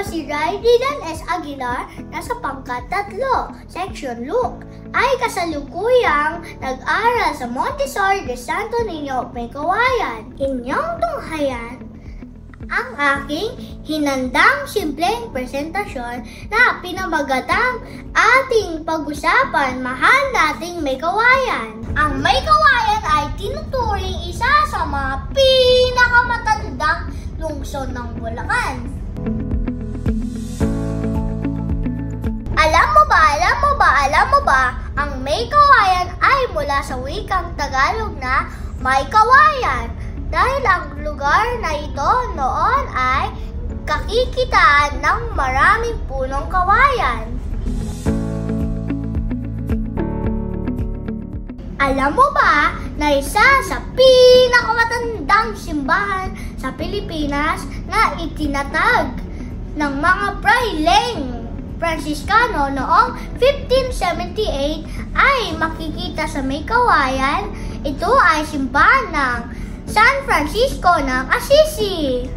po si Rydidan S. Aguilar na sa pangkat 3, Section Luke, ay kasalukuyang nag-aral sa Montessori de Santo Niño, May Kawayan. Inyong tunghayan ang aking hinandang simpleng presentasyon na pinamagatang ating pag-usapan, mahal nating May Kawayan. Ang May Kawayan ay tinuturing isa sa mga pinakamatandang lungsod ng Bulacan. Alam mo ba, ang May Kawayan ay mula sa wikang Tagalog na May Kawayan. Dahil ang lugar na ito noon ay kakikitaan ng maraming punong kawayan. Alam mo ba na isa sa pinakamatandang simbahan sa Pilipinas na itinatag ng mga praileng Franciscano noong 1578 ay makikita sa May Kawayan? Ito ay simbahan ng San Francisco ng Assisi.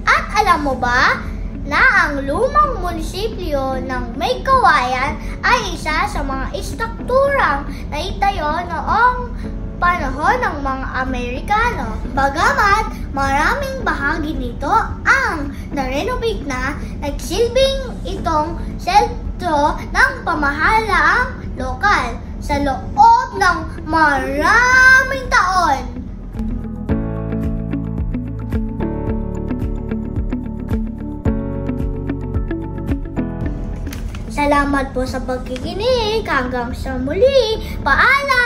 At alam mo ba na ang lumang munisipyo ng May Kawayan ay isa sa mga istrukturang naitayo noong panahon ng mga Amerikano. Bagamat maraming bahagi nito ang na-renovate na, nagsilbing itong sentro ng pamahalaang lokal sa loob ng maraming taon. Salamat po sa pagkikinig. Hanggang sa muli. Paalam!